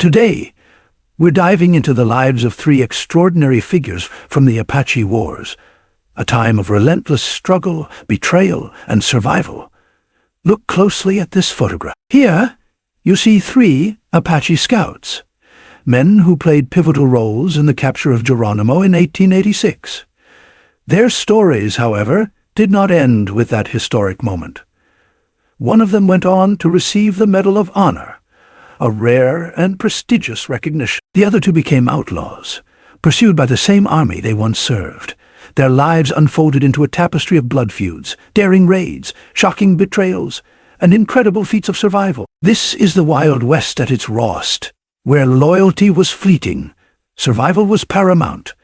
Today, we're diving into the lives of three extraordinary figures from the Apache Wars, a time of relentless struggle, betrayal, and survival. Look closely at this photograph. Here, you see three Apache scouts, men who played pivotal roles in the capture of Geronimo in 1886. Their stories, however, did not end with that historic moment. One of them went on to receive the Medal of Honor, a rare and prestigious recognition. The other two became outlaws, pursued by the same army they once served. Their lives unfolded into a tapestry of blood feuds, daring raids, shocking betrayals, and incredible feats of survival. This is the Wild West at its rawest, where loyalty was fleeting, survival was paramount,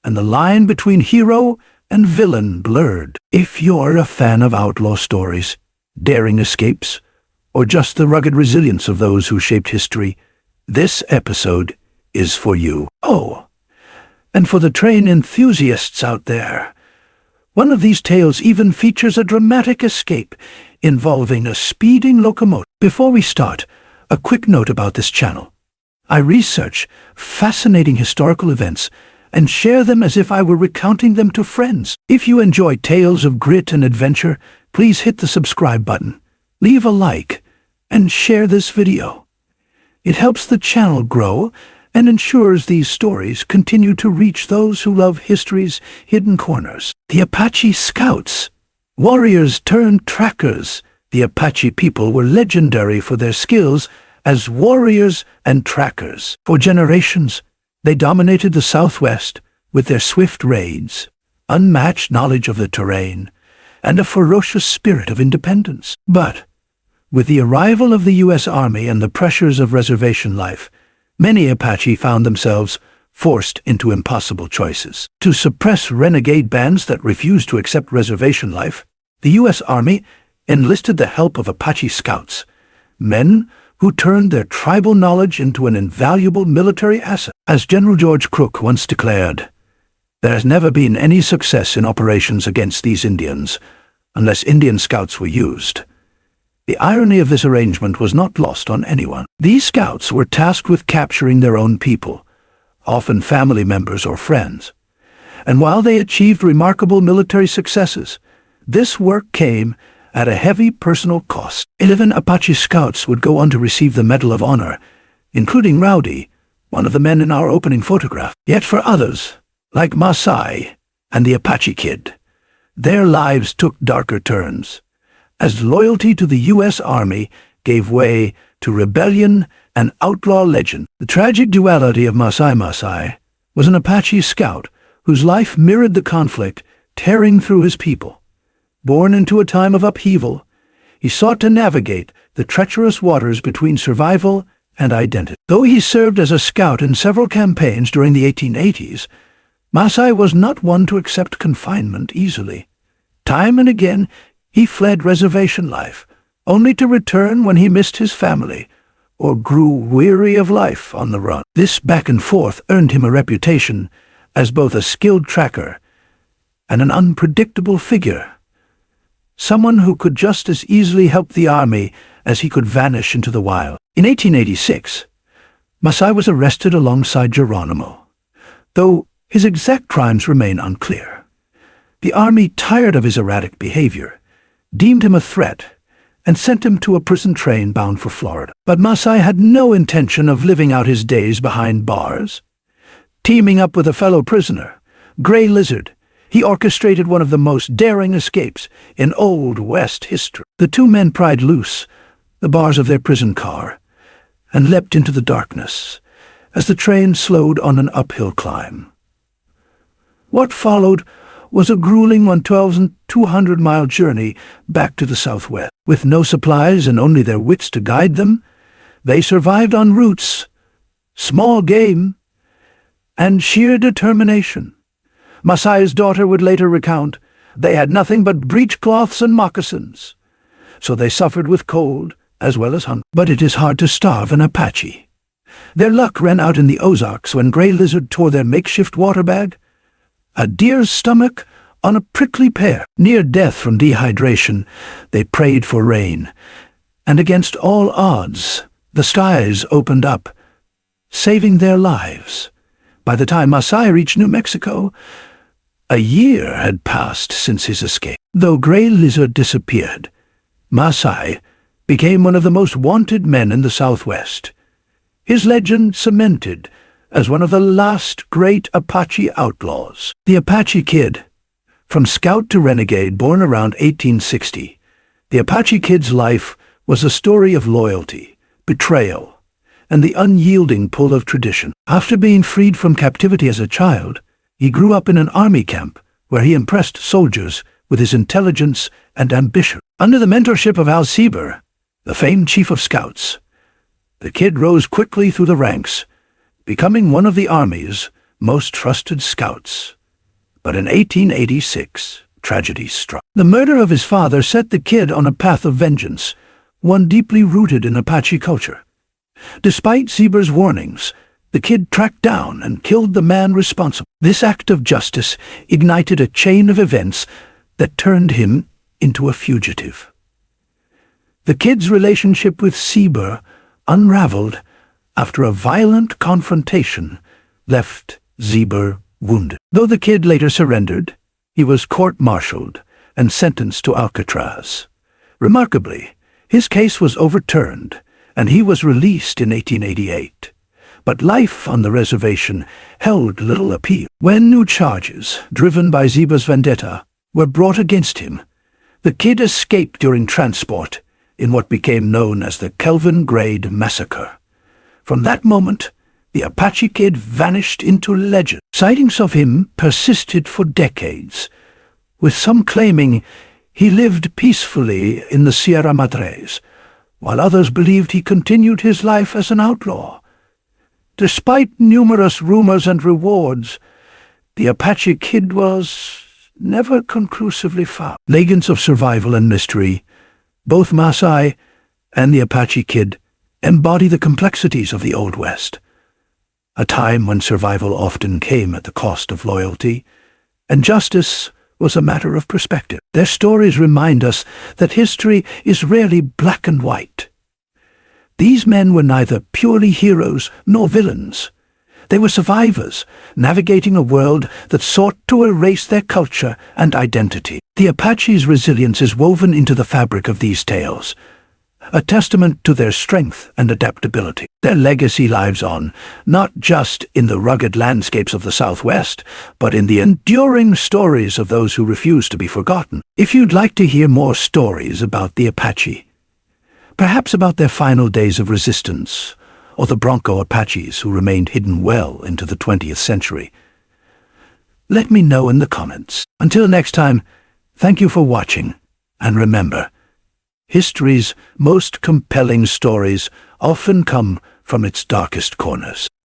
and the line between hero and villain blurred. If you're a fan of outlaw stories, daring escapes, or just the rugged resilience of those who shaped history, this episode is for you. Oh, and for the train enthusiasts out there, one of these tales even features a dramatic escape involving a speeding locomotive. Before we start, a quick note about this channel. I research fascinating historical events and share them as if I were recounting them to friends. If you enjoy tales of grit and adventure, please hit the subscribe button, leave a like, and share this video. It helps the channel grow and ensures these stories continue to reach those who love history's hidden corners. The Apache Scouts, warriors turned trackers. The Apache people were legendary for their skills as warriors and trackers. For generations, they dominated the Southwest with their swift raids, unmatched knowledge of the terrain, and a ferocious spirit of independence. But with the arrival of the U.S. Army and the pressures of reservation life, many Apache found themselves forced into impossible choices. To suppress renegade bands that refused to accept reservation life, the U.S. Army enlisted the help of Apache scouts, men who turned their tribal knowledge into an invaluable military asset. As General George Crook once declared, "There has never been any success in operations against these Indians unless Indian scouts were used." The irony of this arrangement was not lost on anyone. These scouts were tasked with capturing their own people, often family members or friends. And while they achieved remarkable military successes, this work came at a heavy personal cost. 11 Apache scouts would go on to receive the Medal of Honor, including Rowdy, one of the men in our opening photograph. Yet for others, like Masai and the Apache Kid, their lives took darker turns, as loyalty to the U.S. Army gave way to rebellion and outlaw legend. The tragic duality of Masai was an Apache scout whose life mirrored the conflict tearing through his people. Born into a time of upheaval, he sought to navigate the treacherous waters between survival and identity. Though he served as a scout in several campaigns during the 1880s, Masai was not one to accept confinement easily. Time and again, he fled reservation life, only to return when he missed his family or grew weary of life on the run. This back and forth earned him a reputation as both a skilled tracker and an unpredictable figure, someone who could just as easily help the army as he could vanish into the wild. In 1886, Masai was arrested alongside Geronimo, though his exact crimes remain unclear. The army, tired of his erratic behavior, deemed him a threat and sent him to a prison train bound for Florida. But Masai had no intention of living out his days behind bars. Teaming up with a fellow prisoner, Gray Lizard, he orchestrated one of the most daring escapes in Old West history. The two men pried loose the bars of their prison car and leapt into the darkness as the train slowed on an uphill climb. What followed was a grueling 1,200-mile journey back to the Southwest. With no supplies and only their wits to guide them, they survived on roots, small game, and sheer determination. Masai's daughter would later recount, "They had nothing but breechcloths and moccasins, so they suffered with cold as well as hunger." But it is hard to starve an Apache. Their luck ran out in the Ozarks when Gray Lizard tore their makeshift water bag, a deer's stomach on a prickly pear. Near death from dehydration, they prayed for rain, and against all odds, the skies opened up, saving their lives. By the time Masai reached New Mexico, a year had passed since his escape. Though Gray Lizard disappeared, Masai became one of the most wanted men in the Southwest. His legend cemented as one of the last great Apache outlaws. The Apache Kid. From scout to renegade, born around 1860, the Apache Kid's life was a story of loyalty, betrayal, and the unyielding pull of tradition. After being freed from captivity as a child, he grew up in an army camp where he impressed soldiers with his intelligence and ambition. Under the mentorship of Al Sieber, the famed chief of scouts, the Kid rose quickly through the ranks, becoming one of the Army's most trusted scouts. But in 1886, tragedy struck. The murder of his father set the Kid on a path of vengeance, one deeply rooted in Apache culture. Despite Sieber's warnings, the Kid tracked down and killed the man responsible. This act of justice ignited a chain of events that turned him into a fugitive. The Kid's relationship with Sieber unraveled after a violent confrontation left Sieber wounded. Though the Kid later surrendered, he was court-martialed and sentenced to Alcatraz. Remarkably, his case was overturned, and he was released in 1888. But life on the reservation held little appeal. When new charges, driven by Sieber's vendetta, were brought against him, the Kid escaped during transport in what became known as the Kelvin Grade Massacre. From that moment, the Apache Kid vanished into legend. Sightings of him persisted for decades, with some claiming he lived peacefully in the Sierra Madres, while others believed he continued his life as an outlaw. Despite numerous rumors and rewards, the Apache Kid was never conclusively found. Legends of survival and mystery, both Masai and the Apache Kid embody the complexities of the Old West, a time when survival often came at the cost of loyalty, and justice was a matter of perspective. Their stories remind us that history is rarely black and white. These men were neither purely heroes nor villains. They were survivors, navigating a world that sought to erase their culture and identity. The Apache's resilience is woven into the fabric of these tales, a testament to their strength and adaptability. Their legacy lives on, not just in the rugged landscapes of the Southwest, but in the enduring stories of those who refuse to be forgotten. If you'd like to hear more stories about the Apache, perhaps about their final days of resistance, or the Bronco Apaches who remained hidden well into the 20th century, let me know in the comments. Until next time, thank you for watching, and remember, history's most compelling stories often come from its darkest corners.